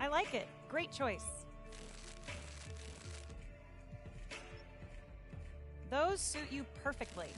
I like it. Great choice. Those suit you perfectly.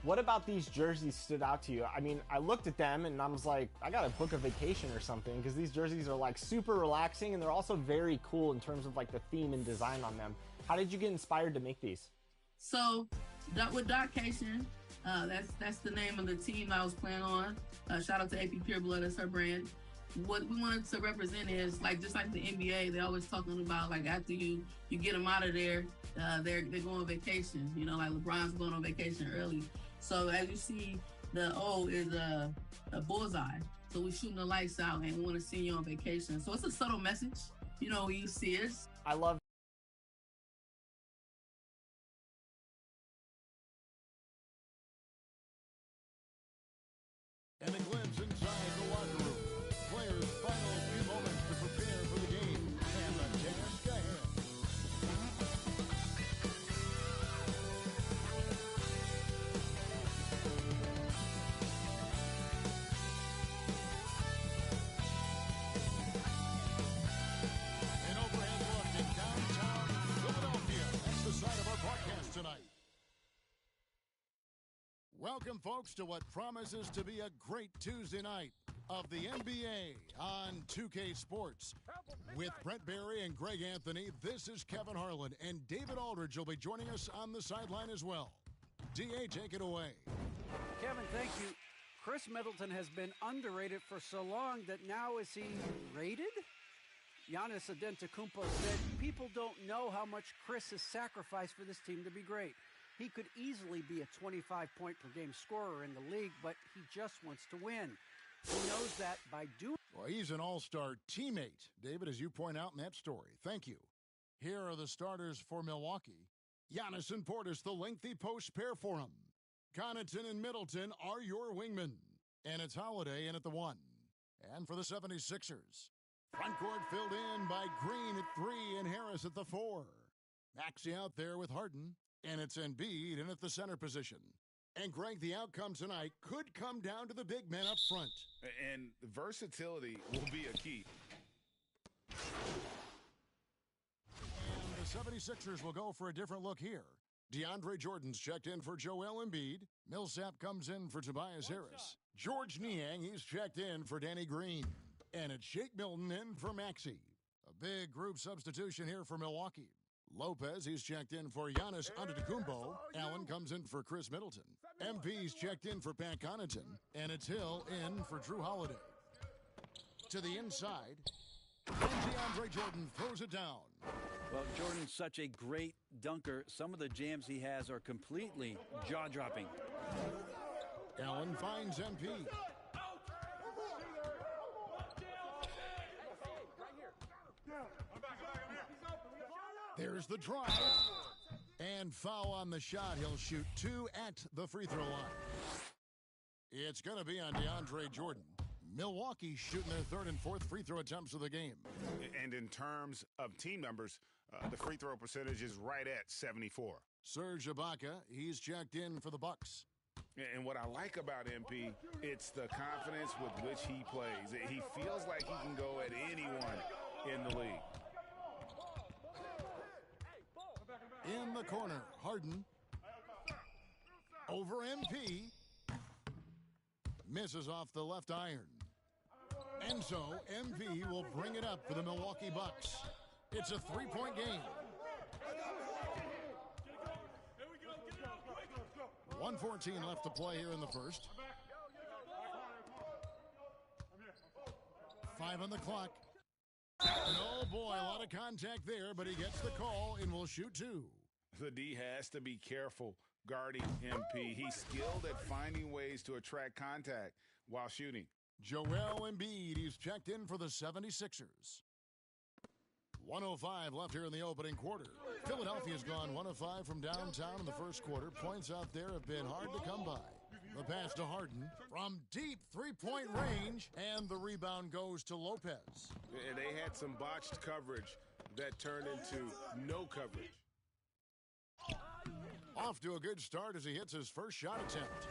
What about these jerseys stood out to you? I mean, I looked at them and I was like, I gotta book a vacation or something, because these jerseys are like super relaxing and they're also very cool in terms of like the theme and design on them. How did you get inspired to make these? So, with Darkcation, that's the name of the team I was playing on. Shout out to AP Pure Blood, that's her brand. What we wanted to represent is just like the NBA, they're always talking about like after you get them out of there, they're going on vacation. You know, like LeBron's going on vacation early. So as you see, the O is a bullseye. So we're shooting the lights out and we want to send you on vacation. So it's a subtle message, you know, when you see it. I love And a glimpse inside the locker room. Players' final few moments to prepare for the game. And the task ahead. An overhead look at downtown Philadelphia. That's the site of our broadcast tonight. Welcome, folks, to what promises to be a great Tuesday night of the NBA on 2K Sports. With Brent Barry and Greg Anthony, this is Kevin Harlan, and David Aldridge will be joining us on the sideline as well. DA, take it away. Kevin, thank you. Chris Middleton has been underrated for so long that now is he rated? Giannis Antetokounmpo said people don't know how much Chris has sacrificed for this team to be great. He could easily be a 25-point-per-game scorer in the league, but he just wants to win. He knows that by doing... Well, he's an all-star teammate, David, as you point out in that story. Thank you. Here are the starters for Milwaukee. Giannis and Portis, the lengthy post pair for him. Connaughton and Middleton are your wingmen. And it's Holiday in at the 1. And for the 76ers, front court filled in by Green at 3 and Harris at the 4. Maxey out there with Harden. And it's Embiid in at the center position. And, Greg, the outcome tonight could come down to the big men up front. And versatility will be a key. And the 76ers will go for a different look here. DeAndre Jordan's checked in for Joel Embiid. Millsap comes in for Tobias Harris. George Niang, he's checked in for Danny Green. And it's Shake Milton in for Maxey. A big group substitution here for Milwaukee. Lopez, he's checked in for Giannis Antetokounmpo. Allen comes in for Chris Middleton. MP's checked in for Pat Connaughton. And it's Hill in for Drew Holiday. To the inside, and DeAndre Jordan throws it down. Well, Jordan's such a great dunker. Some of the jams he has are completely jaw-dropping. Allen finds MP. There's the drive. And foul on the shot. He'll shoot 2 at the free throw line. It's going to be on DeAndre Jordan. Milwaukee shooting their 3rd and 4th free throw attempts of the game. And in terms of team numbers, the free throw percentage is right at 74. Serge Ibaka, he's checked in for the Bucks. And what I like about MP, it's the confidence with which he plays. He feels like he can go at anyone in the league. In the corner, Harden. Over MP. Misses off the left iron. And so, MP will bring it up for the Milwaukee Bucks. It's a 3-point game. 1:14 left to play here in the first. 5 on the clock. And oh boy, a lot of contact there, but he gets the call and will shoot 2. The D has to be careful guarding MP. He's skilled at finding ways to attract contact while shooting. Joel Embiid, he's checked in for the 76ers. 1:05 left here in the opening quarter. Philadelphia's gone 1 of 5 from downtown in the first quarter. Points out there have been hard to come by. The pass to Harden from deep 3-point range, and the rebound goes to Lopez. And they had some botched coverage that turned into no coverage. Off to a good start as he hits his first shot attempt.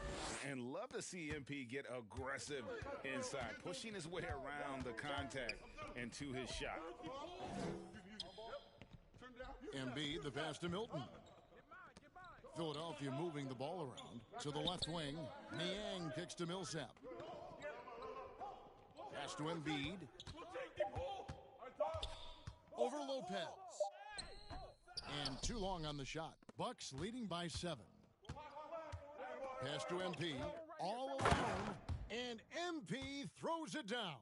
And love to see MP get aggressive inside, pushing his way around the contact and to his shot. Embiid, the pass to Milton. Philadelphia moving the ball around. To the left wing, Niang kicks to Millsap. Pass to Embiid. Over Lopez. And too long on the shot. Bucks leading by 7. Pass to MP. All alone. And MP throws it down.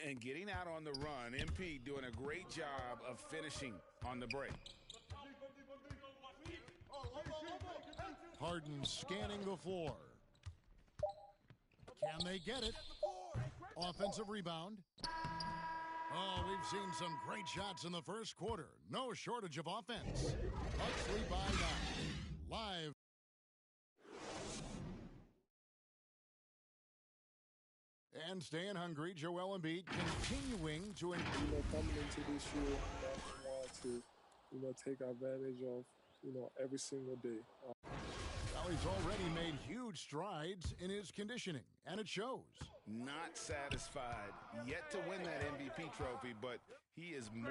And getting out on the run, MP doing a great job of finishing on the break. Harden scanning the floor. Can they get it? Offensive rebound. Oh, we've seen some great shots in the first quarter. No shortage of offense. Bucks lead by 9. Live. And staying hungry, Joel Embiid continuing to... Coming into this year, we want to, take advantage of, every single day. Well, he's already made huge strides in his conditioning, and it shows. Not satisfied yet to win that MVP trophy, but he is more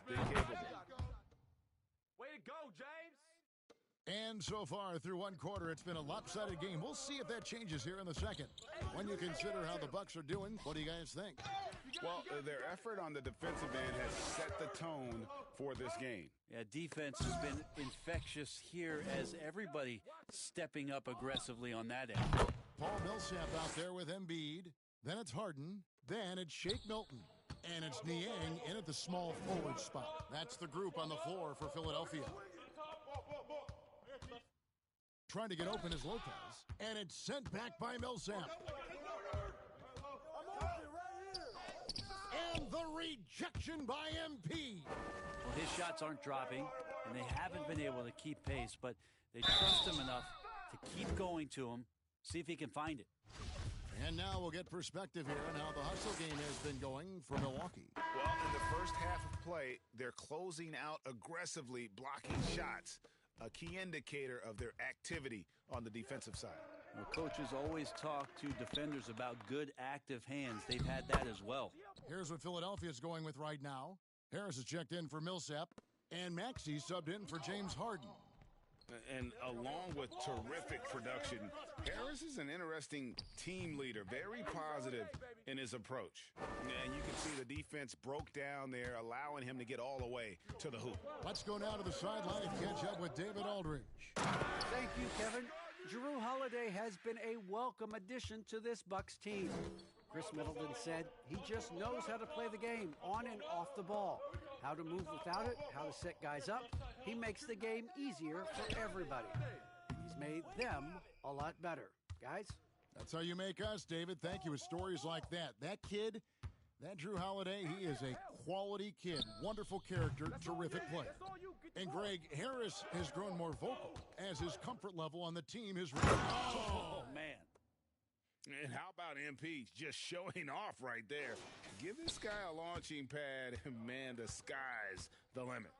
than capable. Way to go, James! And so far, through one quarter, it's been a lopsided game. We'll see if that changes here in the second. When you consider how the Bucks are doing, what do you guys think? Well, their effort on the defensive end has set the tone for this game. Yeah, defense has been infectious here as everybody stepping up aggressively on that end. Paul Millsap out there with Embiid. Then it's Harden. Then it's Shake Milton. And it's Niang in at the small forward spot. That's the group on the floor for Philadelphia. Trying to get open is Lopez. And it's sent back by Millsap. And the rejection by MP. Well, his shots aren't dropping, and they haven't been able to keep pace, but they trust him enough to keep going to him, see if he can find it. And now we'll get perspective here on how the hustle game has been going for Milwaukee. Well, in the first half of play, they're closing out aggressively, blocking shots, a key indicator of their activity on the defensive side. Well, coaches always talk to defenders about good active hands. They've had that as well. Here's what Philadelphia is going with right now. Harris is checked in for Millsap, and Maxey subbed in for James Harden. And along with terrific production, Harris is an interesting team leader, very positive in his approach. And you can see the defense broke down there, allowing him to get all the way to the hoop. Let's go now to the sideline and catch up with David Aldridge. Thank you, Kevin. Jrue Holiday has been a welcome addition to this Bucks team. Chris Middleton said he just knows how to play the game on and off the ball, how to move without it, how to set guys up. He makes the game easier for everybody. He's made them a lot better. Guys? That's how you make us, David. Thank you. With stories like that. That kid, that Jrue Holiday, he is a quality kid. Wonderful character, terrific play. And Greg, Harris has grown more vocal as his comfort level on the team has risen. Oh, man. And how about MP just showing off right there? Give this guy a launching pad, and man, the sky's the limit.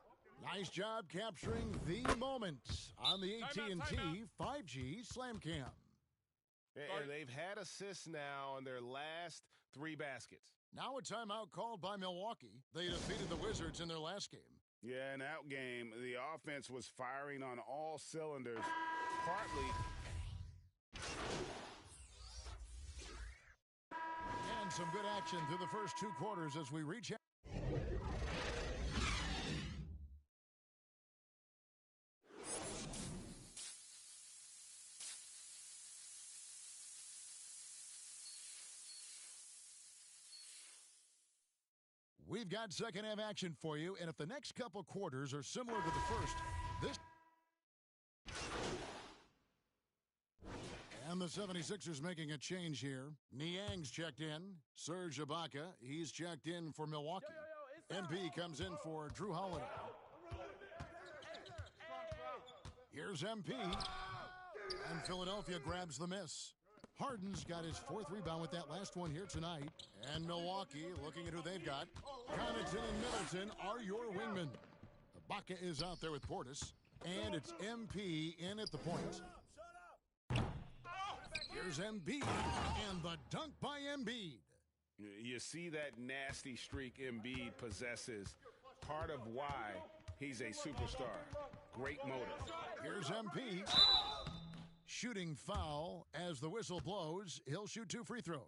Nice job capturing the moment on the AT&T 5G Slam Cam. And they've had assists now in their last 3 baskets. Now a timeout called by Milwaukee. They defeated the Wizards in their last game. Yeah, in that game, the offense was firing on all cylinders, partly. And some good action through the first 2 quarters as we reach out. We've got second half action for you, and if the next couple quarters are similar to the first, this... And the 76ers making a change here. Niang's checked in. Serge Ibaka, he's checked in for Milwaukee. MP comes in for Jrue Holiday. Here's MP. And Philadelphia grabs the miss. Harden's got his 4th rebound with that last one here tonight. And Milwaukee, looking at who they've got. Connaughton and Middleton are your wingmen. Ibaka is out there with Portis. And it's MP in at the point. Here's Embiid, and the dunk by Embiid. You see that nasty streak Embiid possesses. Part of why He's a superstar. Great motor. Here's MP. Shooting foul as the whistle blows. He'll shoot 2 free throws.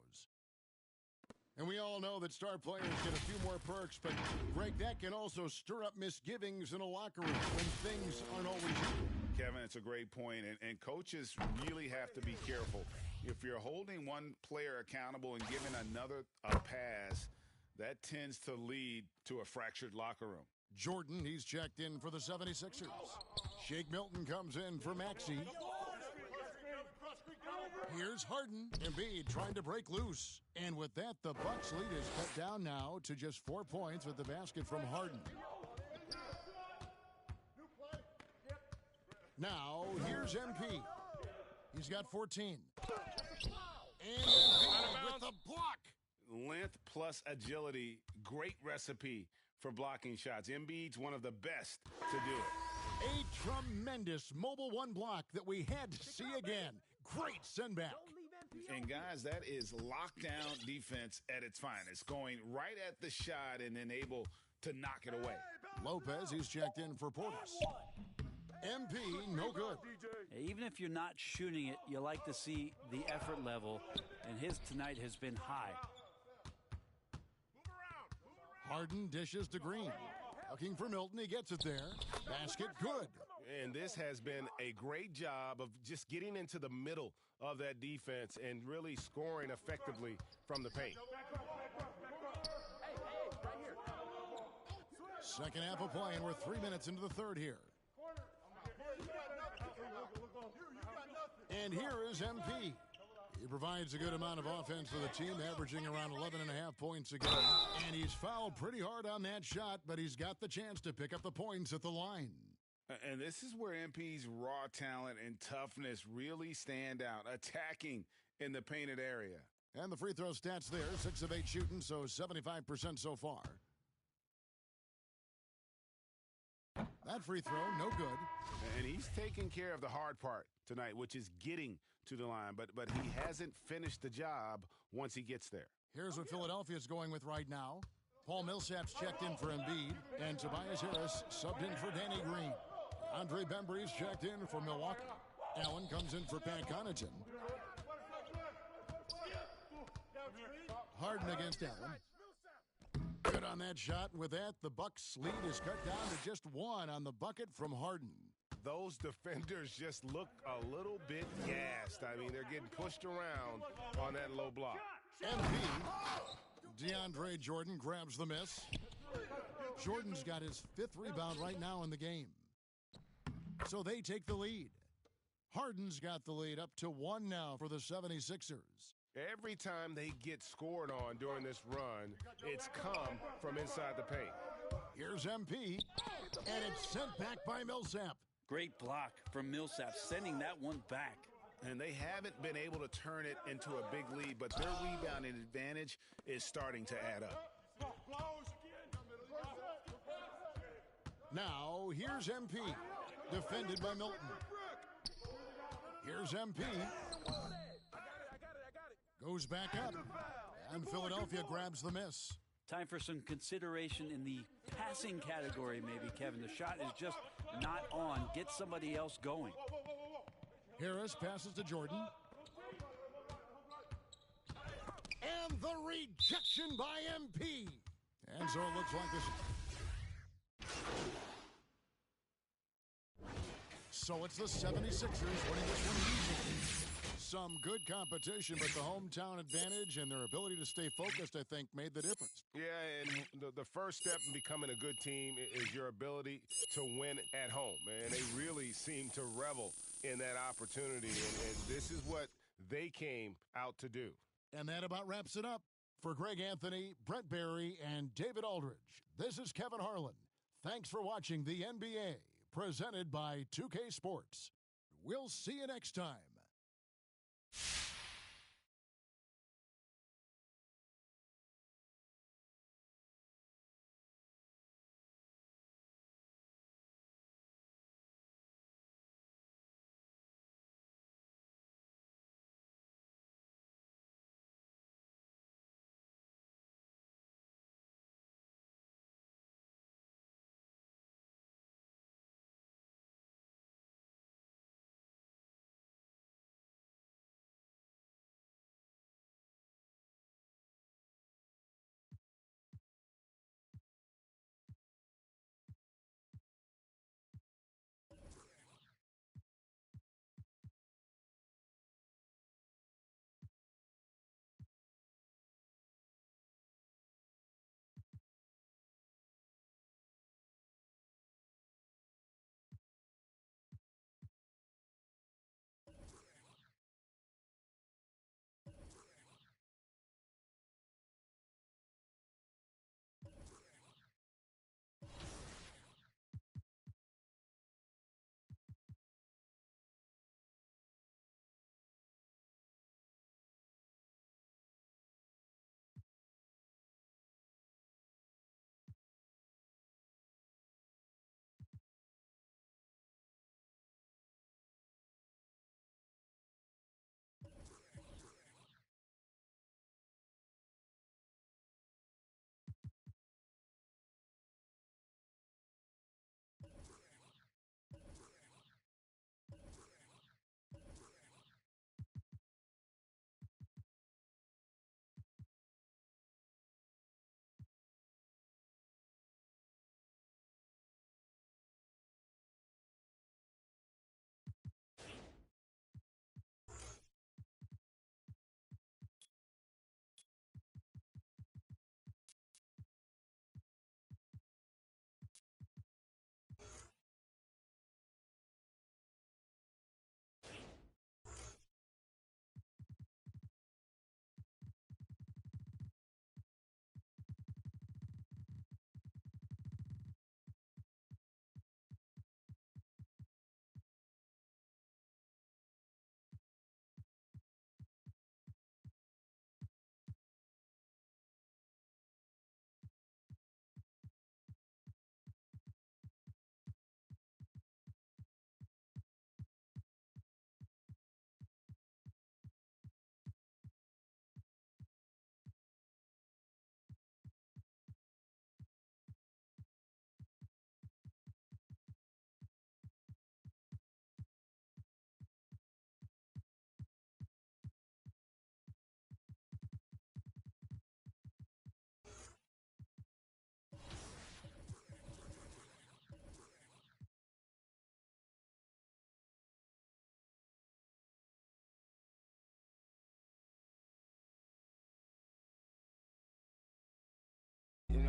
And we all know that star players get a few more perks, but, Greg, that can also stir up misgivings in a locker room when things aren't always equal. Kevin, it's a great point, and coaches really have to be careful. If you're holding one player accountable and giving another a pass, that tends to lead to a fractured locker room. Jordan, he's checked in for the 76ers. Shake Milton comes in for Maxey. Here's Harden. Embiid trying to break loose. And with that, the Bucks lead is cut down now to just 4 points with the basket from Harden. Now, here's MP. He's got 14. And Embiid with the block. Length plus agility, great recipe for blocking shots. Embiid's one of the best to do it. A tremendous mobile one block that we had to see again. Great send back. And guys, that is lockdown defense at its finest. Going right at the shot and then able to knock it away. Lopez, he's checked in for Portis. MP, no good. Even if you're not shooting it, you like to see the effort level, and his tonight has been high. Harden dishes to Green. Looking for Milton, he gets it there. Basket good. And this has been a great job of just getting into the middle of that defense and really scoring effectively from the paint. Second half of play, and we're 3 minutes into the third here. And here is MP. He provides a good amount of offense for the team, averaging around 11.5 points a game. And he's fouled pretty hard on that shot, but he's got the chance to pick up the points at the line. And this is where MP's raw talent and toughness really stand out, attacking in the painted area. And the free throw stats there, 6 of 8 shooting, so 75% so far. That free throw, no good. And he's taking care of the hard part tonight, which is getting to the line. But he hasn't finished the job once he gets there. Here's what Philadelphia's going with right now. Paul Millsap's checked in for Embiid, and Tobias Harris subbed in for Danny Green. Andre Bembry's checked in for Milwaukee. Allen comes in for Pat Connaughton. Harden against Allen. Good on that shot. With that, the Bucks' lead is cut down to just 1 on the bucket from Harden. Those defenders just look a little bit gassed. I mean, they're getting pushed around on that low block. MP. DeAndre Jordan grabs the miss. Jordan's got his 5th rebound right now in the game. So they take the lead. Harden's got the lead up to 1 now for the 76ers. Every time they get scored on during this run, it's come from inside the paint. Here's MP, and it's sent back by Millsap. Great block from Millsap, sending that one back. And they haven't been able to turn it into a big lead, but their rebounding advantage is starting to add up. Now, here's MP, defended by Milton. Here's MP. Goes back up, and Philadelphia grabs the miss. Time for some consideration in the passing category, maybe, Kevin. The shot is just not on. Get somebody else going. Harris passes to Jordan. And the rejection by MP. And so it looks like this. So it's the 76ers winning this one easily. Some good competition, but the hometown advantage and their ability to stay focused, I think, made the difference. Yeah, and the first step in becoming a good team is your ability to win at home. And they really seem to revel in that opportunity, and this is what they came out to do. And that about wraps it up. For Greg Anthony, Brent Barry, and David Aldridge, this is Kevin Harlan. Thanks for watching the NBA, presented by 2K Sports. We'll see you next time.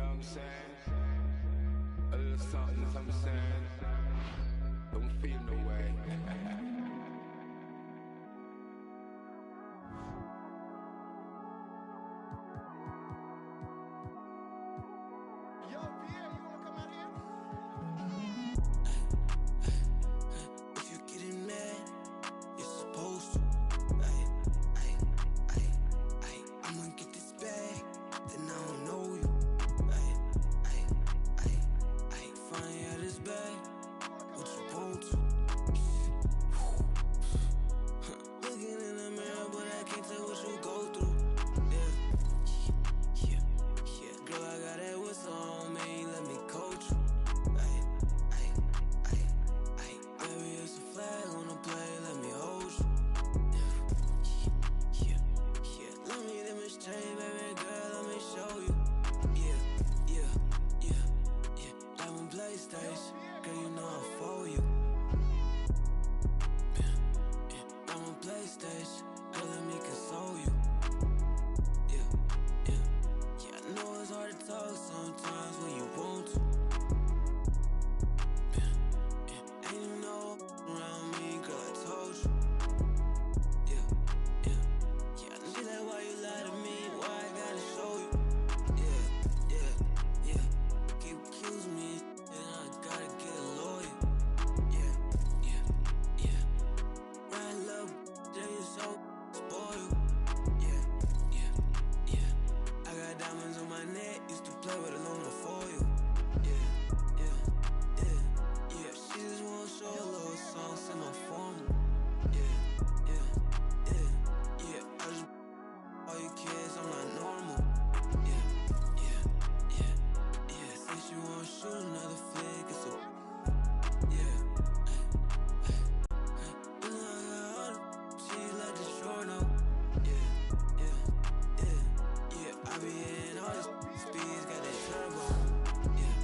what I'm saying? A little something saying. Don't feel no way. Yo, Pierre, you wanna come out here? If you're getting mad, you're supposed to. I'ma get this bag, then I don't know you. Find out this bag, what you want to. Looking in the mirror, but I can't tell what you go through. Yeah. Girl, I got that whistle on me, let me coach you. Baby, it's a flag on the play, let me hold you. Yeah. Let me demonstrate, baby girl, let me show you. Yeah. Diamond PlayStation, girl, you know I'm for you. Diamond PlayStation, girl, let me console you. Yeah. I know it's hard to talk sometimes when you want to. Ain't you know around me, girl, I told you. Yeah. She like, why you lie to me? Why I gotta show you? Yeah. Keep accusing me, and I gotta get a lawyer. Yeah. Right, love, then you so spoiled. Yeah. I got diamonds on my neck, used to play with aluminum foil. Yeah. She just wanna show a little song, send my formula. Yeah. I just all you kids, I'm not normal. Yeah. Say she wanna shoot another flick, it's a yeah. You know I got all the cheese like the short note. Yeah. I be in all this speeds, got that turbo. Yeah.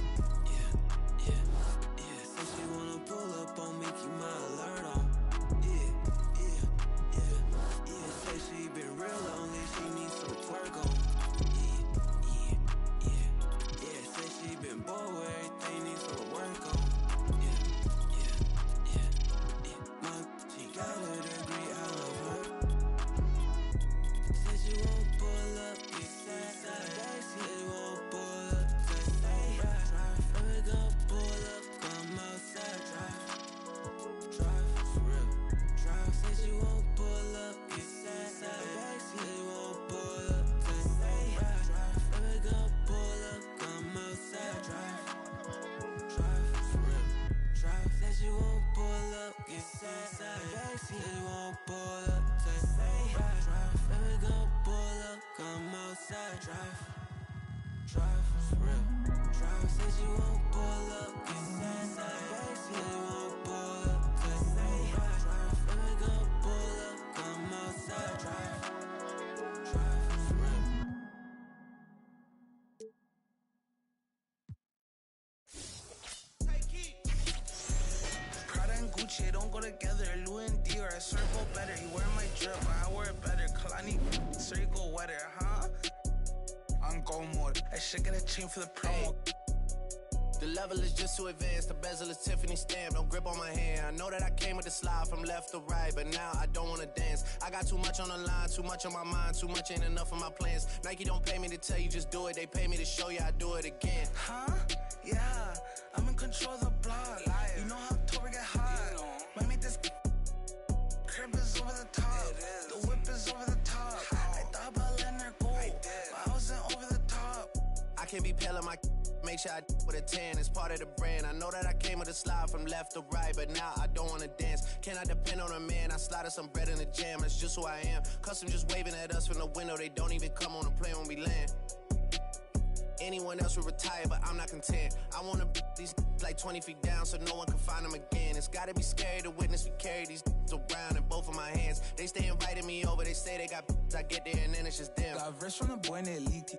Say she wanna pull up on me, keep my alert on. Yeah. Say she been real lonely, she needs some twerk on. Yeah. Say she been bored with everything, needs some work on. Yeah. She got a degree, I love her. Said she won't pull up, get sad. Said she won't pull up, just say drive. Never gon' pull up, come outside, drive, for real. Said she won't pull up, get sad. Said she won't pull up, just say drive. Never gon' pull up, come outside, drive, for real. Said she won't pull up, get sad. Said she won't pull up, just say drive. Never gon' pull up, come outside, drive, for real. Said she won't pull up, get sad. Said she won't pull up, just say drive. Never gon' pull up, come outside, drive, for real. Prada and Gucci don't go together. Louis and Dior, I swear go better. You wear my drip, but I wear it better. Kalani, so you go wetter, huh? On go mode. I should get a chain for the promo. The level is just too advanced. The bezel is Tiffany stamp. Don't grip on my hand. I know that I came with the slide from left to right, but now I don't wanna dance. I got too much on the line, too much on my mind, too much ain't enough of my plans. Nike don't pay me to tell you just do it. They pay me to show you I do it again. Huh? Yeah, I'm in control of the block. You know how October get hot. Might make this crib is over the top. The whip is over the top. I thought about letting her go, but I wasn't over the top. I can't be pale in my make sure I with a 10. It's part of the brand. I know that I came with a slide from left to right, but now I don't wanna dance. Can I depend on a man? I slide some bread in the jam. That's just who I am. Custom just waving at us from the window. They don't even come on the plane when we land. Anyone else would retire, but I'm not content. I wanna these like 20 feet down so no one can find them again. It's gotta be scary to witness me carry these around in both of my hands. They stay inviting me over, they say they got I get there and then it's just them. Got verse from the boy named Liti.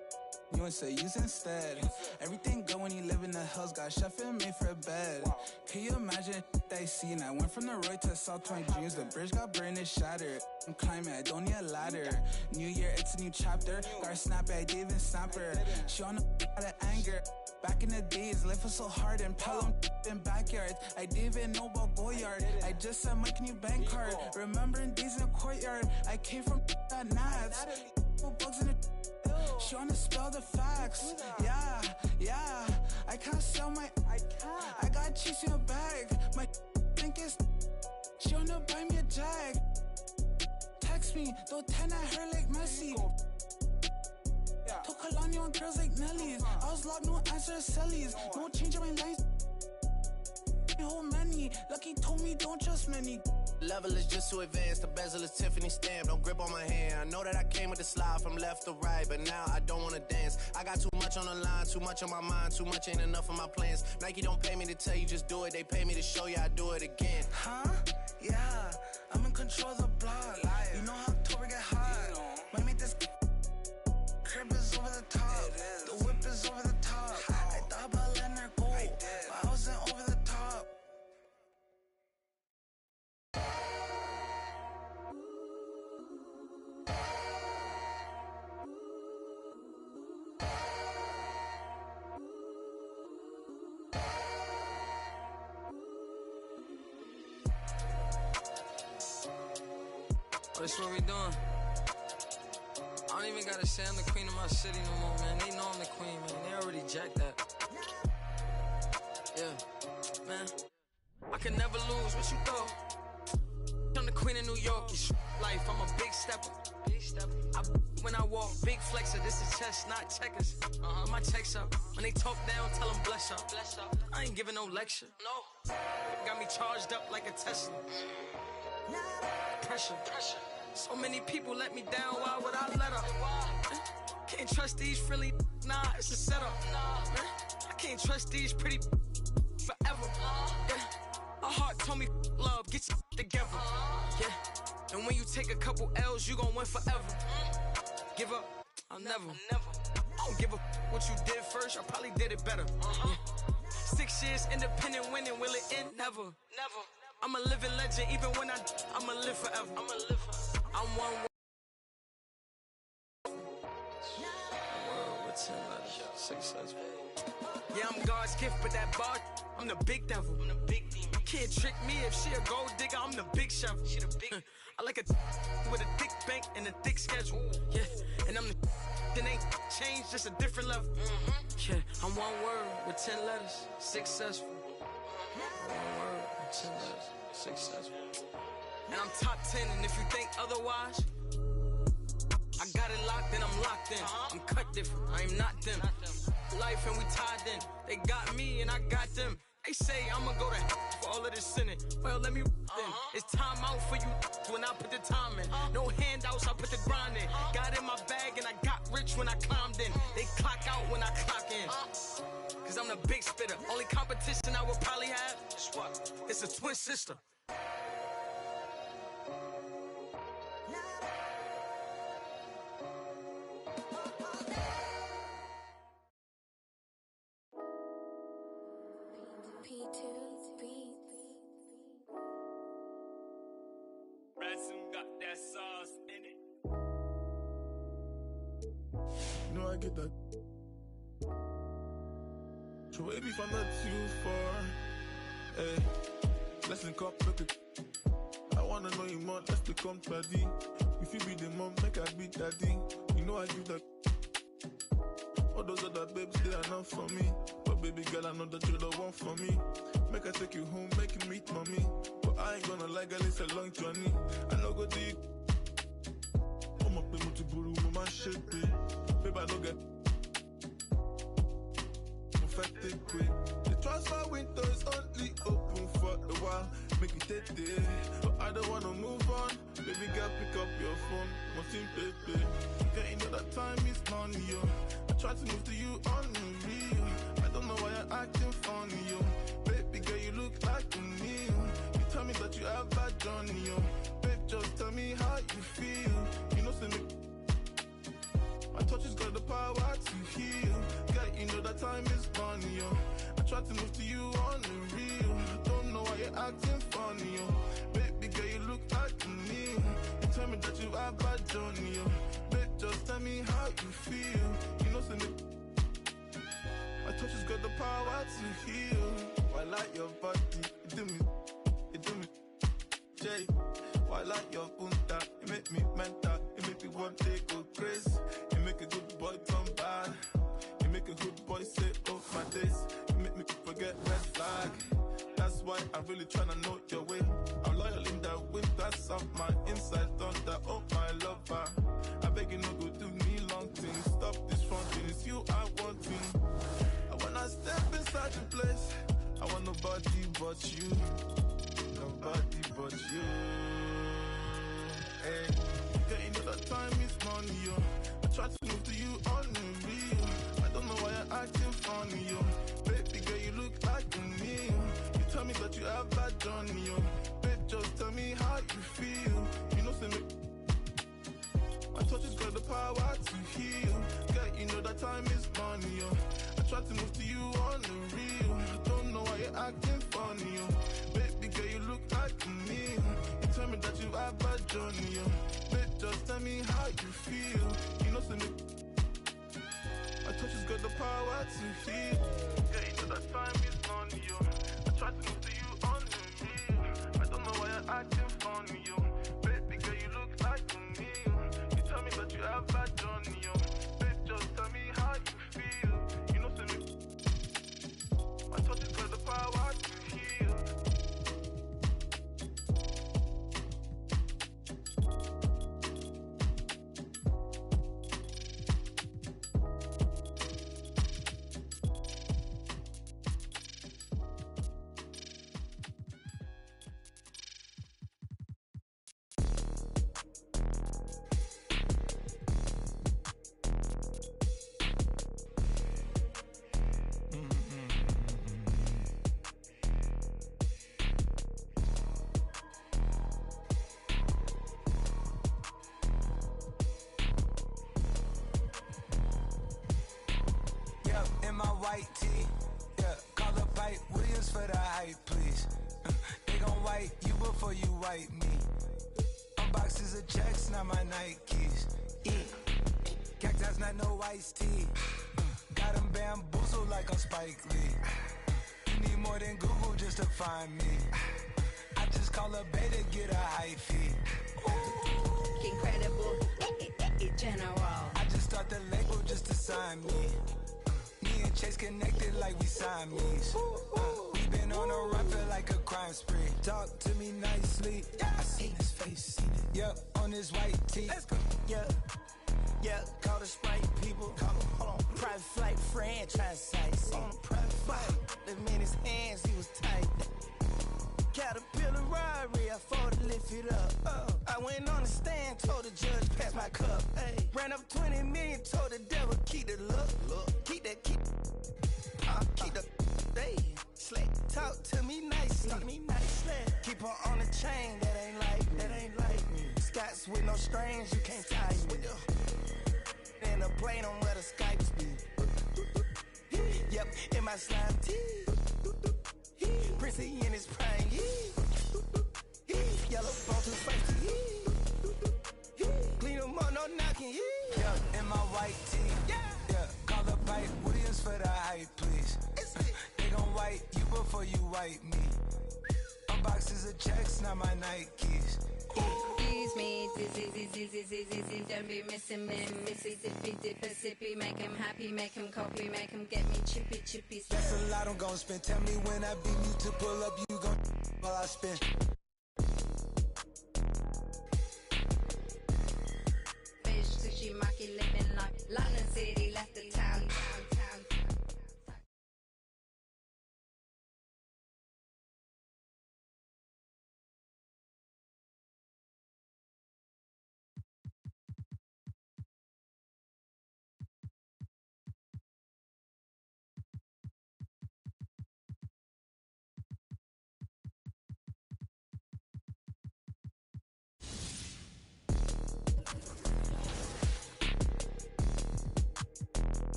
You ain't say use instead. Everything good when you live in the hills. Got chef and made for a bed. Can you imagine they seen? I went from the road to South Point Dreams. The bridge got burned and shattered. I'm climbing, I don't need a ladder. New year, it's a new chapter. Got her snap it, I didn't even snap her. She on the out of anger. Back in the days, life was so hard and Pelham in backyards. I didn't even know about Goyard. I just sent my new bank card. Remembering days in the courtyard. I came from that Nats. Bugs in the. She wanna spell the facts. Yeah. I can't sell my. I got cheese in a bag. My think is. She wanna buy me a jag. Text me, throw 10 at her like Messi. Took Kalani on girls like Nelly's. I was locked, no answer to Sellies. No change in my lines. Whole many. Lucky told me don't trust many. Level is just too advanced, the bezel is Tiffany stamp. Don't grip on my hand. I know that I came with the slide from left to right, but now I don't wanna dance. I got too much on the line, too much on my mind, too much ain't enough of my plans. Nike don't pay me to tell you just do it, they pay me to show you I do it again. Huh? Yeah, I'm in control of the block. You know how October get hot. Might make this crib is over the top. The whip is over the top. I thought about letting her go, but I wasn't over the top. That's what we doing. I don't even gotta say I'm the queen of my city no more, man. They know I'm the queen, man. They already jacked that. Yeah, man. I can never lose. What you thought? I'm the queen of New York. It's life. I'm a big stepper. I when I walk, big flexer. This is chess, not checkers. My checks up. When they talk down, tell them bless up. I ain't giving no lecture. No. Got me charged up like a Tesla. Pressure. So many people let me down, why would I let up? Can't trust these frilly, nah, it's a setup. Man, I can't trust these pretty forever. Yeah. My heart told me love, get your together. Yeah. And when you take a couple L's, you gon' win forever. Give up, I'll never. I don't give a what you did first, I probably did it better. Yeah. 6 years independent winning, will it end? Never. I'm a living legend, even when I'ma live forever. I'm one word with 10 letters, successful. Yeah, I'm God's gift, but that bar, I'm the big devil. I'm the big demon. Can't trick me if she a gold digger, I'm the big shovel. She the big. I like a with a thick bank and a thick schedule. Yeah, and I'm the that ain't changed, just a different level. Yeah, I'm one word with 10 letters, successful. One word with 10 letters, successful. And I'm top 10, and if you think otherwise, I got it locked and I'm locked in. I'm cut different, I am not them. Life and we tied in. They got me and I got them. They say I'ma go to for all of this sinning. Well, let me then. It's time out for you when I put the time in. No handouts, I put the grind in. Got in my bag and I got rich when I climbed in. They clock out when I clock in. Cause I'm the big spitter. Only competition I would probably have is what? It's a twin sister. I get that. So maybe if I'm not too far, hey, let's link up, look it. I wanna know you more, let's become buddy. If you be the mom, make I be daddy. You know I give that. All those other babes, they are not for me. But baby girl, I know that you're the one for me. Make I take you home, make you meet mommy. But I ain't gonna lie, girl, it's a long journey. I know go deep. I'm up to Buru, my shit, babe. Babe, I don't get perfect quick. The transfer window is only open for a while. Make it take day, but I don't wanna move on. Baby girl, pick up your phone, want him baby. Girl, you know that time is money, yo. I try to move to you on the real. I don't know why you're acting funny, yo. Baby girl, you look like a meal. You tell me that you have bad journey, yo. Babe, just tell me how you feel. You know, send me. My touch has got the power to heal. that time is money, yo. I try to move to you on the real. Don't know why you're acting funny, yo. Baby girl, you look like me. You tell me that you have bad journey, yo. Babe, just tell me how you feel. You know, send it. My touch has got the power to heal. Why like your body? You do me, Jay. Why like your punta? You make me mental. You make me one day go crazy. You make a good boy turn bad. You make a good boy say, oh my days. You make me forget red flag. That's why I'm really tryna know your way. I'm loyal in that way. That's of my inside thunder. Oh my lover, I beg you no go do me long things. Stop this fronting. It's you I want to. And when I step inside the place, I want nobody but you. Nobody but you. Hey, yeah, you know that time is money, yo. I try to move to you on the real. I don't know why you're acting funny, yo. Baby girl, you look like me. You tell me that you have bad journey, yo. Babe, just tell me how you feel. You know, say me. My touch has got the power to heal. Girl, you know that time is money, yo. I try to move to you on the real. I don't know why you're acting funny, yo. Baby girl, you look like me. You tell me that you have bad journey, yo. Babe, just tell me how you feel. You know, say me. My touch has got the power to heal. Yeah, you know that time is money, yo. I try to move to you on the real. I don't know why you're acting funny, yo. Baby girl, you look like me. You tell me that you have bad journey, yo. Babe, just tell me how you feel. You know, say me. My touch has got the power to heal. White tee, yeah, call up Pipe Williams for the hype, please. They gon' wipe you before you wipe me. Unboxes of checks, not my Nikes. Cactus, not no iced tea. Got them bamboozled like I'm Spike Lee. You need more than Google just to find me. I just call a beta, get a high fee. Incredible, general. I just start the label just to sign me. Me and Chase connected like we Siamese. We been on a run, feel like a crime spree. Talk to me nicely. I seen his face, seen it. Yep, on his white tee. Let's go. Yeah, call the Sprite people. Call them, hold on. Private flight franchise sites. On a private flight. Them in his hands, he was tight. Caterpillar robbery, I fought to lift it up. I went on the stand, told the judge, pass my cup. Ay. Ran up 20 million, told the devil, keep the look. Keep the, hey. Slay, talk to me nicely. Keep her on the chain, that ain't like me. Scots with no strings, you can't tie me. In the plane on where the Skypes be. Yep, in my slime tee. Prissy in his prime. Yellow bone too spicy. Clean them up, no knocking. Yeah, in my white tee. Yeah, call up Pipe Williams for the hype, please. They gon' wipe you before you wipe me. Unboxes of checks, not my Nikes. Excuse me, dizzy, don't be missing me. Mississippi, Dippy, make him happy, make him copy, make him get me chippy. That's a lot I'm gon' spend. Tell me when I beat you to pull up, you gon' while I spend. Fish, sushi, maki, living like London City, left the town.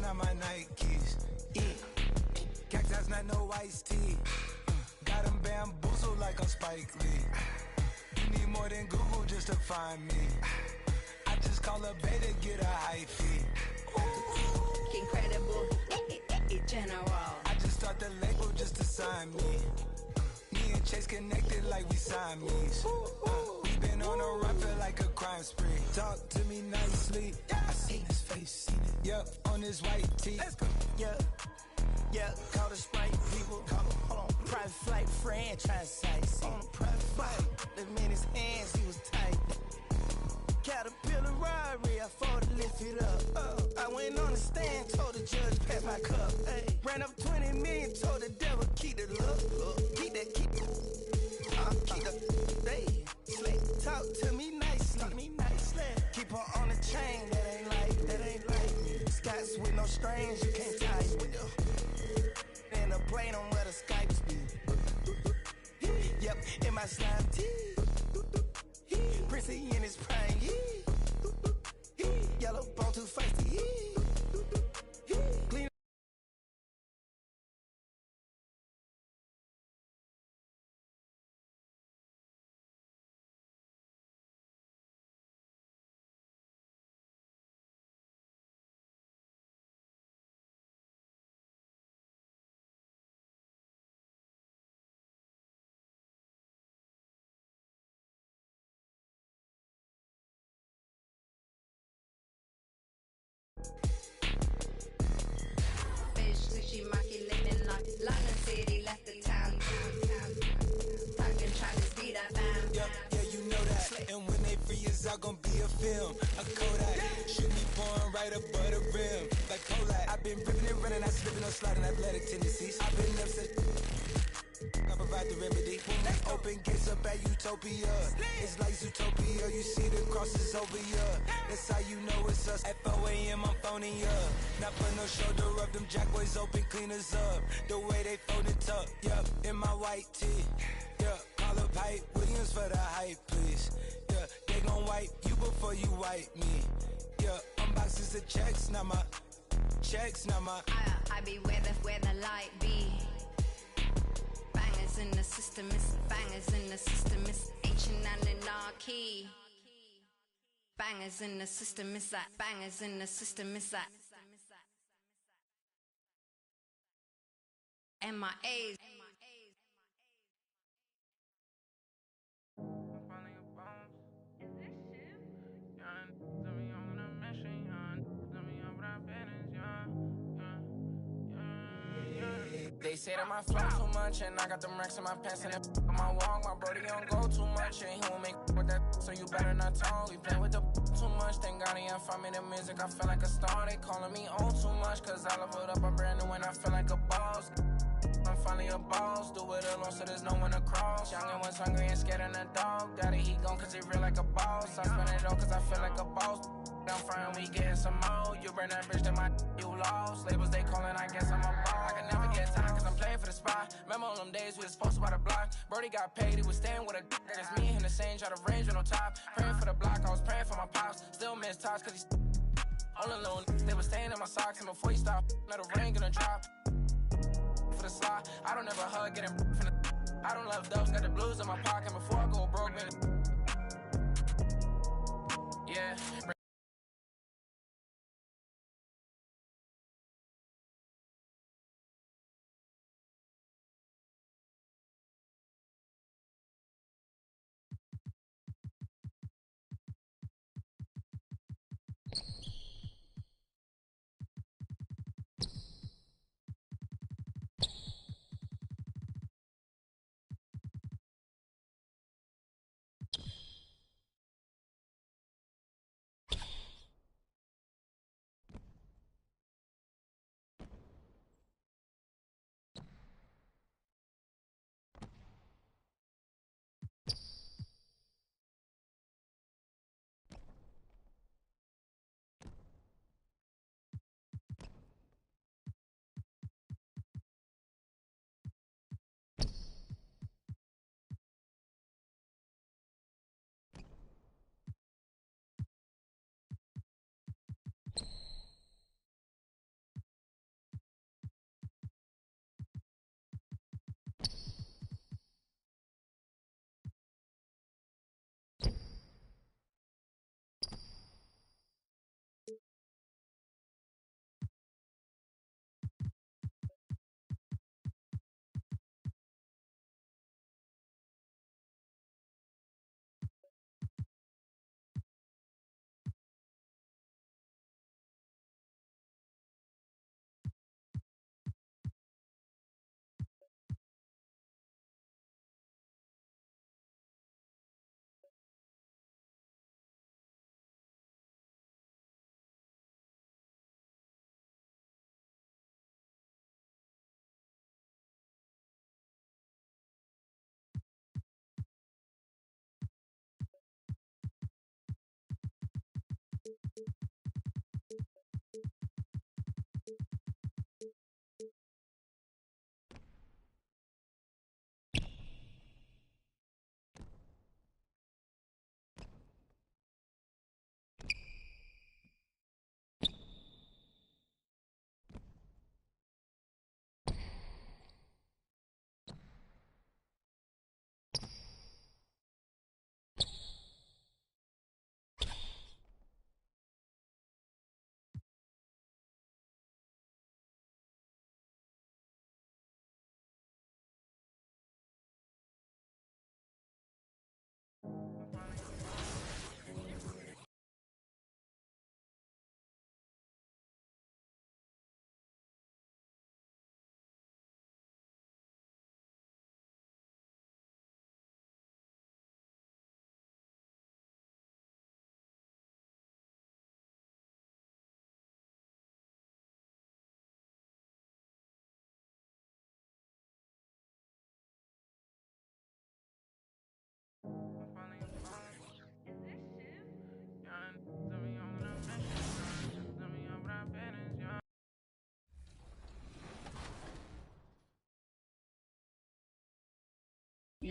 not my Nikes. Cacti's not no iced tea. Got them bamboozled like I'm Spike Lee. You need more than Google just to find me. I just call a beta, get a high fee. Incredible, general. I just start the label just to sign me. Me and Chase connected like we Siamese. We been on a run, feel like a crime spree. Talk to me nicely. I seen his face, seen it. Yup, on his white tee. Let's go. Yeah, call the Sprite people. Hold on, private flight friend franchise. On a private flight, them in his hands, he was tight. Caterpillar robbery, I fought to lift it up. I went on the stand, told the judge, pass my cup. Ay, ran up 20 million, told the devil, keep the look. Keep that, keep the, hey, slay. Talk to me nicely, Keep her on the chain, that ain't like me. Scots with no strings, you can't tie it. And the plane on where the Skypes be. Yep, in my slime tee. Prissy in his prime, yellow bone too feisty, clean. Fish, sushi, maki, living like London City, left the town. Talking, trying to speed up, bam. Yeah, you know that. And when they free us out, gon' be a film. A Kodak. Shoot me pouring right above the rim. Like Polak. I've been ripping and running, I slipping on sliding athletic tendencies. I've been upset. I provide the remedy. Open gates up at Utopia. It's like Zootopia. You see the crosses over ya. That's how you know it's us. At 4 a.m. I'm phoning ya. Not put no shoulder up. Them jack boys open cleaners up. The way they fold it up. Yup, in my white tee. Yeah, call up Hype Williams for the hype, please. Yeah, they gon' wipe you before you wipe me. Yeah, unboxes of checks, not my checks, not my. I be where the light be. Bangers in the system, it's bangers in the system, it's ancient anarchy. Bangers in the system, it's that bangers in the system, it's that MIAs. They say that my flow too much, and I got them racks in my pants, and that on my walk, my brody don't go too much, and he won't make with that, so you better not talk. We play with the too much, thank God he ain't find me the music, I feel like a star, they calling me on too much, cause I leveled up, I'm brand new, and I feel like a boss. I'm finally a boss, do it alone, so there's no one to cross. Youngin' was hungry and scared of the dog, daddy he gone cause he real like a boss. I spend it all cause I feel like a boss. I'm frying, we getting some more. You burn that bitch, then you lost. Labels they calling, I guess I'm a boss. I can never get time cause I'm playing for the spot. Remember on them days we was posted by the block. Brody got paid, he was staying with a dick. It's me and the same, try to range with no top. Praying for the block, I was praying for my pops. Still miss tots cause he's all alone. They was staying in my socks, and before he stopped, let a ring gonna drop. For the slot, I don't ever hug, getting from the. I don't love those, got the blues in my pocket before I go broke, man. Yeah.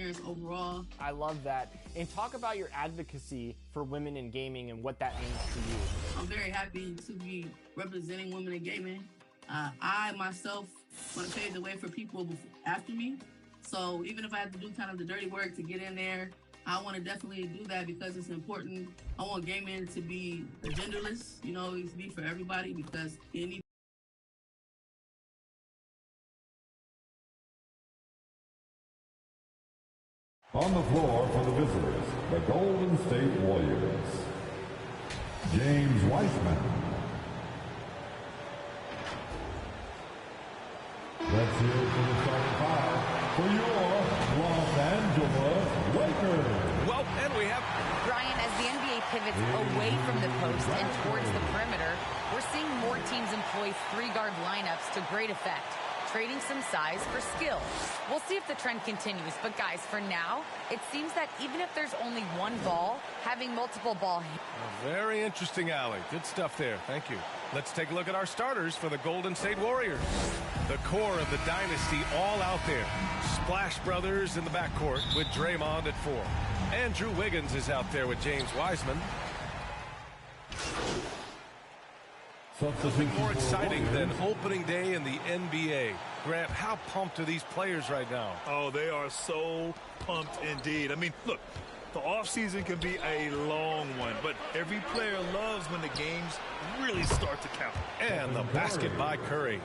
experience overall. I love that. And talk about your advocacy for women in gaming and what that means to you. I'm very happy to be representing women in gaming. I myself want to pave the way for people after me. So even if I have to do kind of the dirty work to get in there, I want to definitely do that because it's important. I want gaming to be genderless, you know, to be for everybody because any On the floor for the visitors, the Golden State Warriors, James Wiseman. Let's hear it for the starting five for your Los Angeles Lakers. Well, and we have... Brian, as the NBA pivots away from the post and towards the perimeter, we're seeing more teams employ three-guard lineups to great effect, trading some size for skill. We'll see if the trend continues, but guys, for now, it seems that even if there's only one ball, having multiple ball... Very interesting, Allie. Good stuff there. Thank you. Let's take a look at our starters for the Golden State Warriors. The core of the dynasty all out there. Splash Brothers in the backcourt with Draymond at 4. Andrew Wiggins is out there with James Wiseman. Nothing more exciting than opening day in the NBA. Grant, how pumped are these players right now? Oh, they are so pumped indeed. I mean, look, the offseason can be a long one, but every player loves when the games really start to count. And the basket by Curry.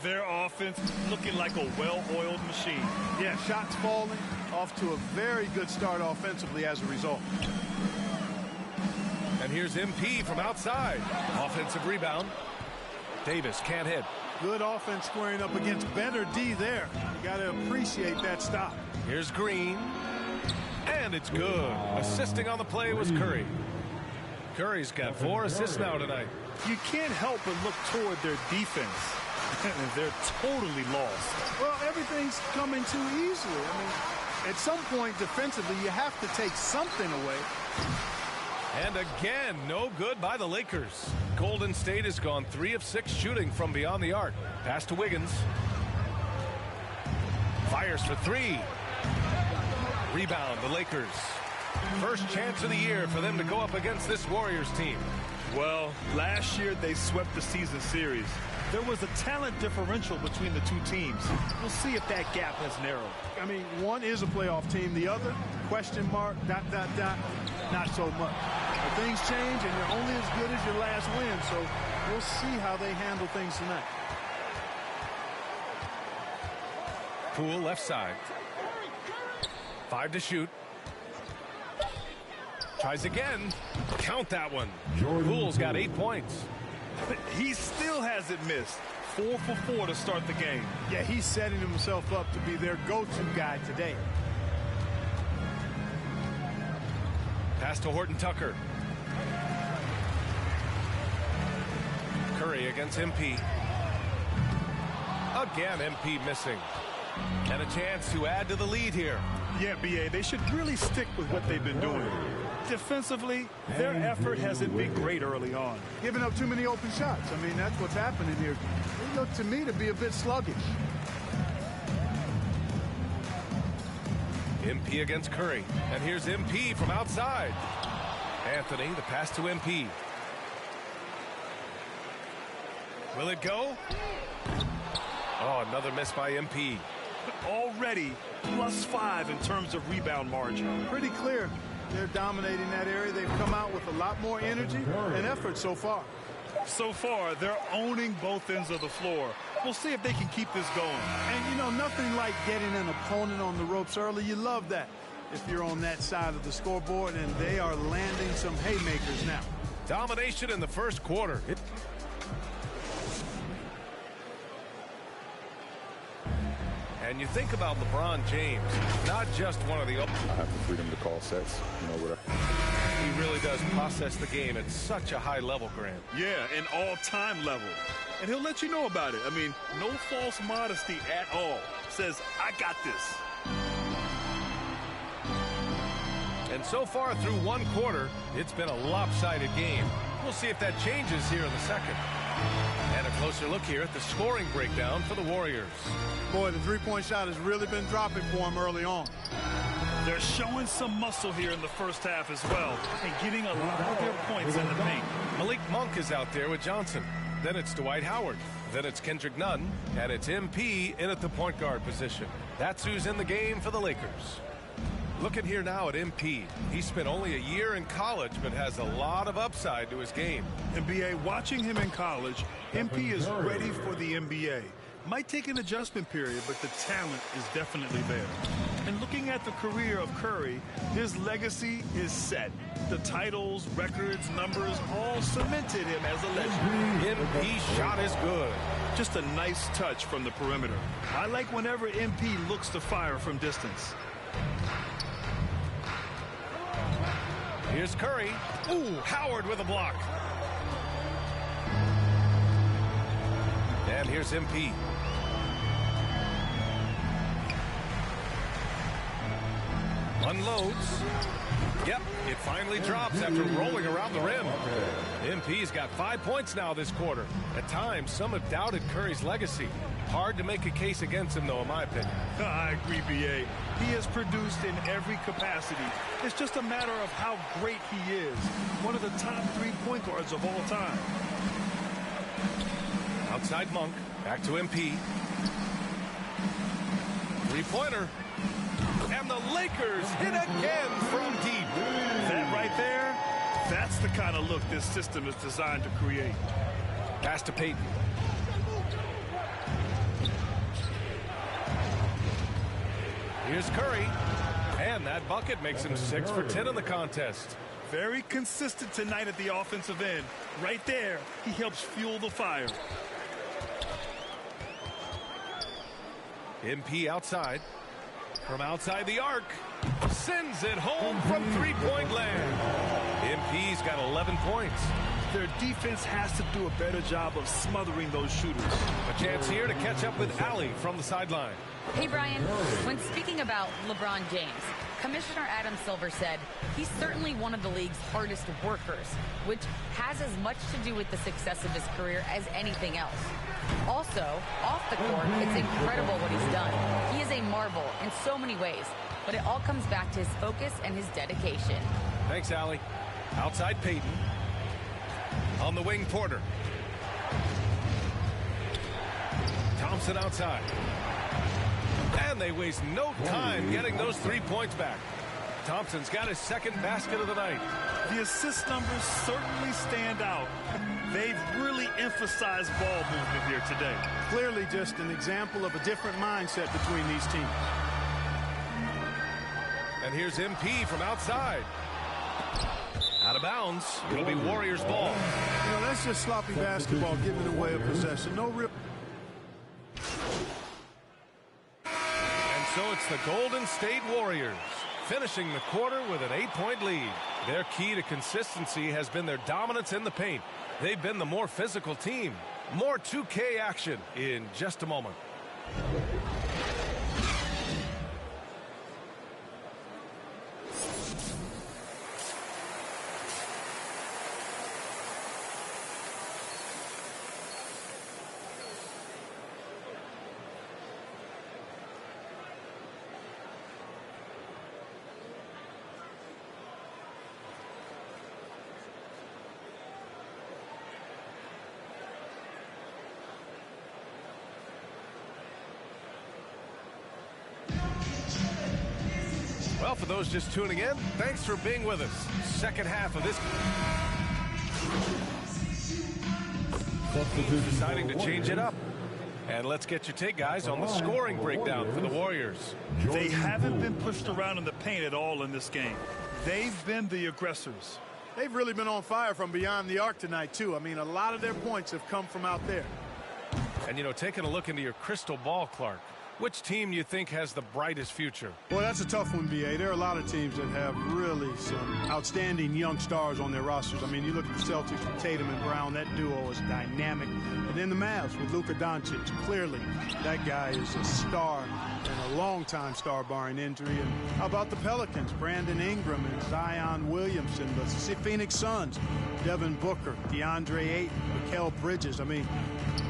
Their offense looking like a well-oiled machine. Yeah, shots falling, off to a very good start offensively as a result. And here's MP from outside. Offensive rebound. Davis can't hit. Good offense squaring up against better D there. You got to appreciate that stop. Here's Green. And it's good. Assisting on the play was Curry. Curry's got 4 assists now tonight. You can't help but look toward their defense. They're totally lost. Well, everything's coming too easily. I mean, at some point defensively, you have to take something away. And again, no good by the Lakers. Golden State has gone 3 of 6 shooting from beyond the arc. Pass to Wiggins. Fires for 3. Rebound, the Lakers. First chance of the year for them to go up against this Warriors team. Well, last year they swept the season series. There was a talent differential between the two teams. We'll see if that gap has narrowed. I mean, one is a playoff team. The other, question mark, ... not so much. But things change, and you're only as good as your last win, so we'll see how they handle things tonight. Poole left side. 5 to shoot. Tries again. Count that one. Poole's got 8 points. He still hasn't missed. 4 for 4 to start the game. Yeah, he's setting himself up to be their go-to guy today. Pass to Horton Tucker. Curry against MP. Again, MP missing. And a chance to add to the lead here. Yeah, B.A., they should really stick with what they've been doing. Defensively, their effort hasn't been great early on. Giving up too many open shots. I mean, that's what's happening here. They look to me to be a bit sluggish. MP against Curry. And here's MP from outside. Anthony, the pass to MP. Will it go? Oh, another miss by MP. Already +5 in terms of rebound margin. Pretty clear. They're dominating that area. They've come out with a lot more energy and effort so far. So far, they're owning both ends of the floor. We'll see if they can keep this going. And, you know, nothing like getting an opponent on the ropes early. You love that if you're on that side of the scoreboard, and they are landing some haymakers now. Domination in the first quarter. And you think about LeBron James, not just one of the... I have the freedom to call sets, you know, whatever. He really does process the game at such a high level, Grant. Yeah, an all-time level. And he'll let you know about it. I mean, no false modesty at all. Says, I got this. And so far through one quarter, it's been a lopsided game. We'll see if that changes here in the second. And a closer look here at the scoring breakdown for the Warriors. Boy, the three-point shot has really been dropping for them early on. They're showing some muscle here in the first half as well and getting a lot of their points in the paint. Malik Monk is out there with Johnson. Then it's Dwight Howard. Then it's Kendrick Nunn. And it's MP in at the point guard position. That's who's in the game for the Lakers. Looking here now at MP. He spent only a year in college, but has a lot of upside to his game. NBA, watching him in college, MP is ready for the NBA. Might take an adjustment period, but the talent is definitely there. And looking at the career of Curry, his legacy is set. The titles, records, numbers all cemented him as a legend. MP's shot is good. Just a nice touch from the perimeter. I like whenever MP looks to fire from distance. Here's Curry. Ooh, Howard with a block. And here's MP. Unloads. Yep, it finally drops after rolling around the rim. MP's got 5 points now this quarter. At times, some have doubted Curry's legacy. Hard to make a case against him, though, in my opinion. I agree, B.A. He has produced in every capacity. It's just a matter of how great he is. One of the top 3 point guards of all time. Outside Monk. Back to MP. Three-pointer. And the Lakers hit again from deep. That right there, that's the kind of look this system is designed to create. Pass to Payton. Here's Curry. And that bucket makes him 6 for 10 in the contest. Very consistent tonight at the offensive end. Right there, he helps fuel the fire. MP outside. From outside the arc. Sends it home from three-point land. MP's got 11 points. Their defense has to do a better job of smothering those shooters. A chance here to catch up with Allie from the sideline. Hey, Brian, when speaking about LeBron James, Commissioner Adam Silver said he's certainly one of the league's hardest workers, which has as much to do with the success of his career as anything else. Also, off the court, it's incredible what he's done. He is a marvel in so many ways, but it all comes back to his focus and his dedication. Thanks, Allie. Outside Payton. On the wing, Porter. Thompson outside. And they waste no time getting those 3 points back. Thompson's got his second basket of the night. The assist numbers certainly stand out. They've really emphasized ball movement here today. Clearly just an example of a different mindset between these teams. And here's MP from outside. Out of bounds. It'll be Warriors ball. You know, that's just sloppy basketball giving away a possession. No real. And so it's the Golden State Warriors finishing the quarter with an 8-point lead. Their key to consistency has been their dominance in the paint. They've been the more physical team. More 2K action in just a moment. Well, for those just tuning in, thanks for being with us. Second half of this. Deciding to change it up. And let's get your take, guys, on the scoring breakdown for the Warriors. They haven't been pushed around in the paint at all in this game. They've been the aggressors. They've really been on fire from beyond the arc tonight, too. I mean, a lot of their points have come from out there. And, you know, taking a look into your crystal ball, Clark, which team do you think has the brightest future? Well, that's a tough one, B.A. There are a lot of teams that have really some outstanding young stars on their rosters. I mean, you look at the Celtics with Tatum and Brown. That duo is dynamic. And then the Mavs with Luka Doncic. Clearly, that guy is a star and a long-time star barring injury. And how about the Pelicans? Brandon Ingram and Zion Williamson. The Phoenix Suns, Devin Booker, DeAndre Ayton, Mikal Bridges. I mean,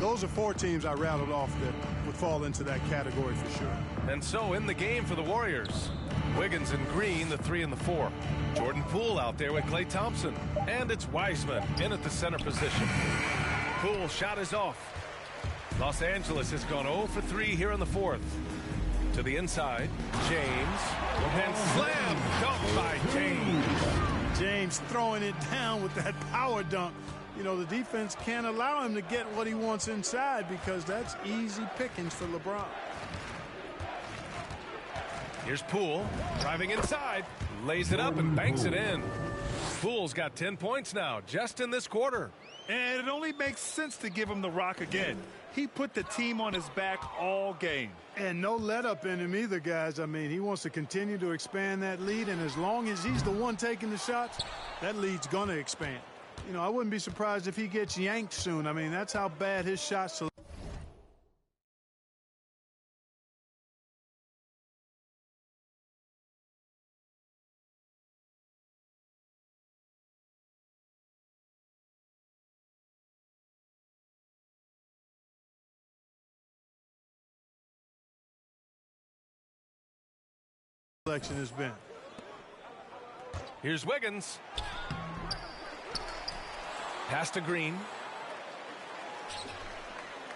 those are 4 teams I rattled off that would fall into that category for sure. And so in the game for the Warriors, Wiggins and Green, the 3 and the 4. Jordan Poole out there with Klay Thompson. And it's Wiseman in at the center position. Poole shot is off. Los Angeles has gone 0 for 3 here in the 4th. To the inside, James. And slam dunk by James. James throwing it down with that power dunk. You know, the defense can't allow him to get what he wants inside because that's easy pickings for LeBron. Here's Poole driving inside, lays it up and banks it in. Poole's got 10 points now just in this quarter. And it only makes sense to give him the rock again. He put the team on his back all game. And no let up in him either, guys. I mean, he wants to continue to expand that lead, and as long as he's the one taking the shots, that lead's going to expand. You know, I wouldn't be surprised if he gets yanked soon. I mean, that's how bad his shots. Selection has been. Here's Wiggins. Pass to Green.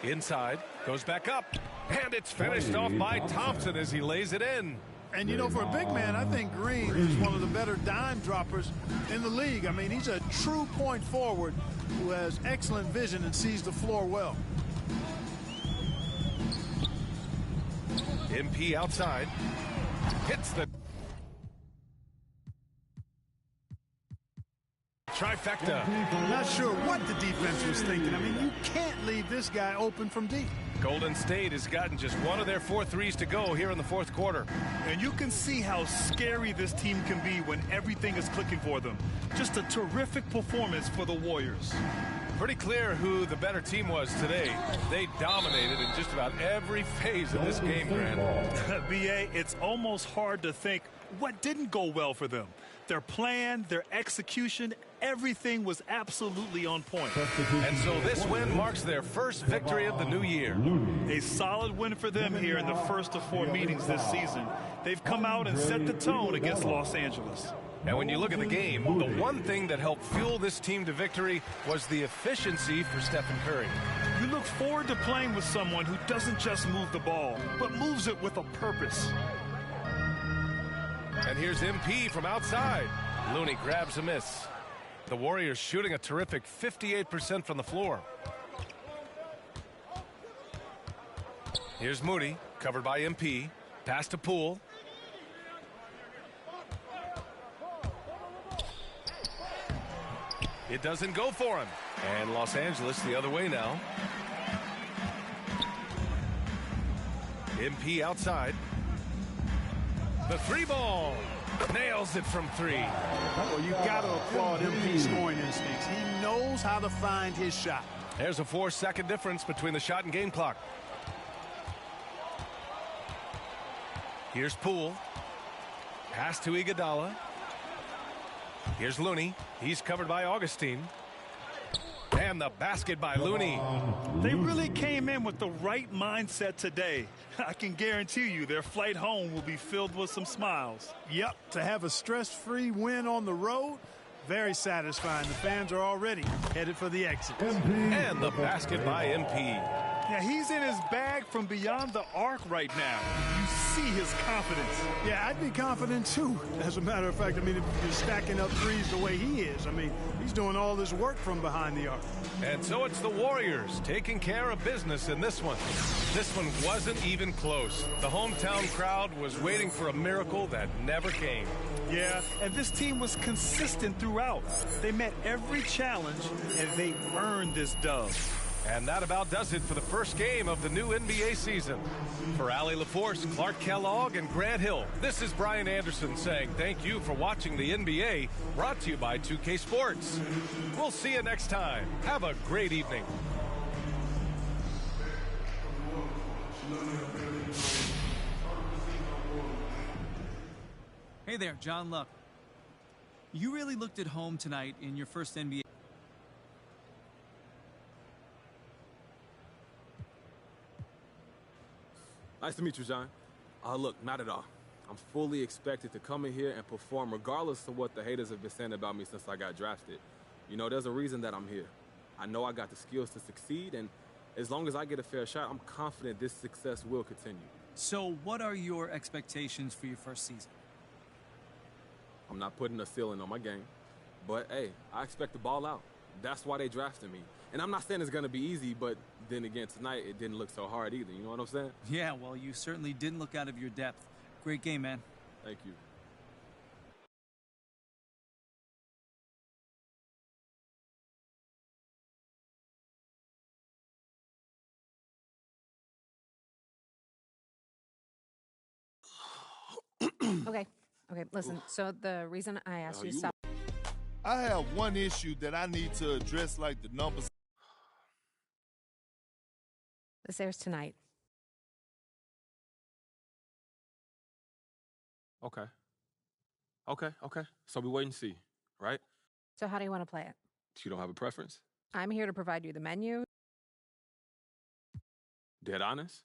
Inside, goes back up, and it's finished off by Thompson as he lays it in. And you know, for a big man, I think Green is one of the better dime droppers in the league. I mean, he's a true point forward who has excellent vision and sees the floor well. MP outside. Hits the trifecta. Not sure what the defense was thinking. I mean, you can't leave this guy open from deep. Golden State has gotten just one of their 4 threes to go here in the 4th quarter. And you can see how scary this team can be when everything is clicking for them. Just a terrific performance for the Warriors. Pretty clear who the better team was today. They dominated in just about every phase of this game, Grant. B.A., it's almost hard to think what didn't go well for them. Their plan, their execution, everything was absolutely on point. And so this win marks their first victory of the new year. A solid win for them here in the first of 4 meetings this season. They've come out and set the tone against Los Angeles. And when you look at the game, the one thing that helped fuel this team to victory was the efficiency for Stephen Curry. You look forward to playing with someone who doesn't just move the ball, but moves it with a purpose. And here's MP from outside. Looney grabs a miss. The Warriors shooting a terrific 58% from the floor. Here's Moody, covered by MP. Pass to Poole. It doesn't go for him. And Los Angeles the other way now. MP outside. The 3 ball. Nails it from 3. Well, you got to applaud MP's scoring instincts. He knows how to find his shot. There's a 4-second difference between the shot and game clock. Here's Poole. Pass to Iguodala. Here's Looney. He's covered by Augustine. And the basket by Looney. They really came in with the right mindset today. I can guarantee you their flight home will be filled with some smiles. Yep, to have a stress-free win on the road, very satisfying. The fans are already headed for the exit. And the basket by MP. Yeah, he's in his bag from beyond the arc right now. You see his confidence. Yeah, I'd be confident too. As a matter of fact, I mean, if you're stacking up threes the way he is, I mean, he's doing all this work from behind the arc. And so it's the Warriors taking care of business in this one. This one wasn't even close. The hometown crowd was waiting for a miracle that never came. Yeah, and this team was consistent throughout. They met every challenge, and they earned this dub. And that about does it for the first game of the new NBA season. For Allie LaForce, Clark Kellogg, and Grant Hill, this is Brian Anderson saying thank you for watching the NBA, brought to you by 2K Sports. We'll see you next time. Have a great evening. Hey there, John Luck. You really looked at home tonight in your first NBA. Nice to meet you, John. Look, not at all. I'm fully expected to come in here and perform regardless of what the haters have been saying about me since I got drafted. You know, there's a reason that I'm here. I know I got the skills to succeed, and as long as I get a fair shot, I'm confident this success will continue. So what are your expectations for your first season? I'm not putting a ceiling on my game, but hey, I expect to ball out. That's why they drafted me. And I'm not saying it's going to be easy, but then again, tonight it didn't look so hard either. You know what I'm saying? Yeah, well, you certainly didn't look out of your depth. Great game, man. Thank you. Okay, listen, so the reason I asked you to stop. I have one issue that I need to address, like the numbers. This airs tonight. Okay. So we wait and see, right? So how do you want to play it? You don't have a preference? I'm here to provide you the menu. Dead honest?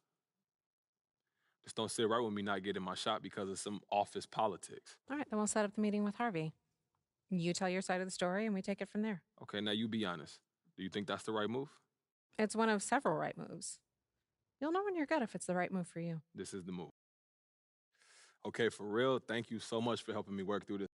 Just don't sit right with me not getting my shot because of some office politics. All right, then we'll set up the meeting with Harvey. You tell your side of the story, and we take it from there. Okay, now you be honest. Do you think that's the right move? It's one of several right moves. You'll know when you're good if it's the right move for you. This is the move. Okay, for real, thank you so much for helping me work through this.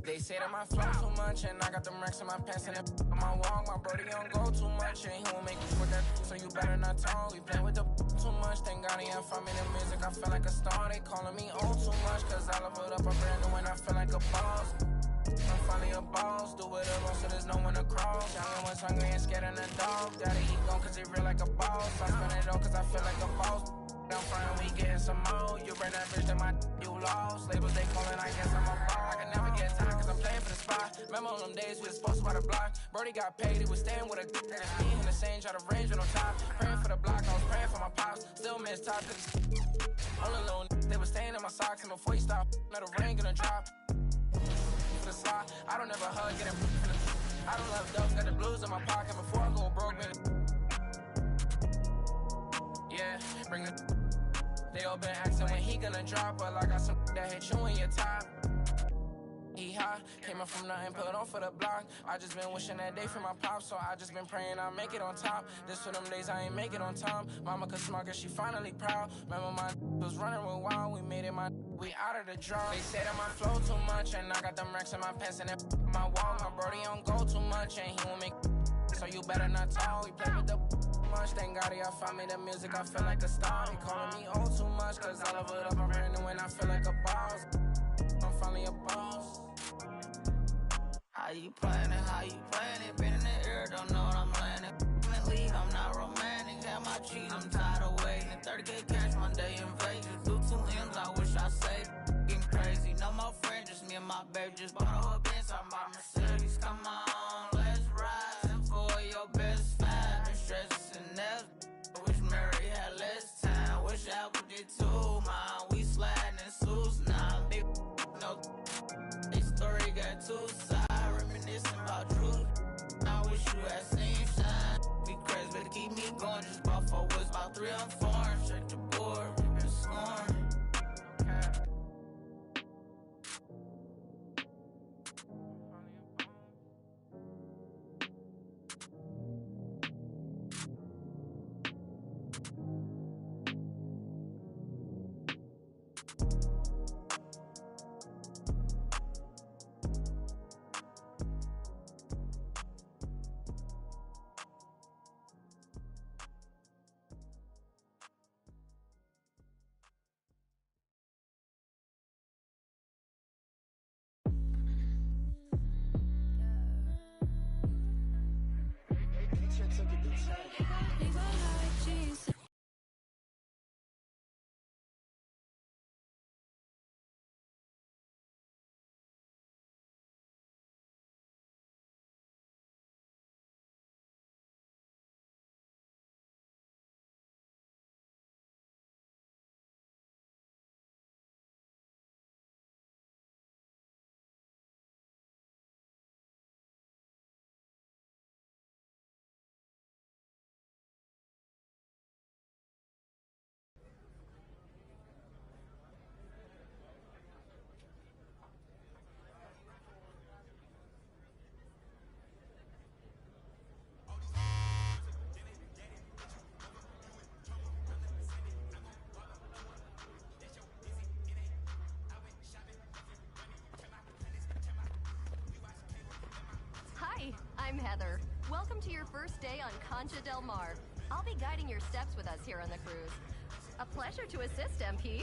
They say that my flow too much, and I got them racks in my pants, and on my walk, my brody don't go too much, and he won't make you with that, so you better not talk. We play with the too much, thank God he ain't find me the music, I feel like a star, they calling me on too much, cause I leveled up a brand new and I feel like a boss. I'm finally a boss, do it alone so there's no one to cross. Young was hungry and scared of the dog, gotta eat gon' cause he real like a boss. I spend it all cause I feel like a boss. I'm frying, we getting some more. You bring that bitch to my you lost. Labels they calling, I guess I'm a ball. I can never get time cause I'm playing for the spot. Remember on them days we was supposed to buy the block. Brody got paid, he was staying with a that's me and the same, try to range with on top. Praying for the block, I was praying for my pops. Still missed top cause all alone, they was staying in my socks. And before you stop, let the rain gonna drop. For the slot, I don't ever hug, get him. I don't love dogs, got the blues in my pocket before I go broke, man. Yeah, bring the. They all been asking when he gonna drop, but I got some that hit you in your top. He high, came up from nothing, put on for the block. I just been wishing that day for my pop, so I just been praying I make it on top. This for them days I ain't make it on time. Mama could smart, cause she finally proud. Remember my was running with wild, we made it we out of the draw. They say that my flow too much, and I got them racks in my pants and my wall. My brody don't go too much, and he won't make so you better not talk. We play with the much, thank God he found me the music, I feel like a star. He calling me on too much, cause I love it up, I'm brand new and I feel like a boss. I'm finally a boss. How you playing it, been in the air, don't know what I'm landing. In the league, I'm not romantic, have my cheat, I'm tired of waiting. 30K cash Monday in Vegas, do 2 M's, I wish I saved. Getting crazy, no more friends, just me and my baby, just bought a Benz, I'm by Mercedes, come on, let's ride. And for your best fan, been stressing and wish Mary had less time, wish Apple did too, man. We sliding in suits now, big no. This story got 2 sides, reminiscing about truth. I wish you had seen shine. Be crazy, but keep me going. Just bought 4 wheels, about 3 on 4. Check the board, we been scoring. Heather. Welcome to your first day on Concha Del Mar. I'll be guiding your steps with us here on the cruise. A pleasure to assist, MP.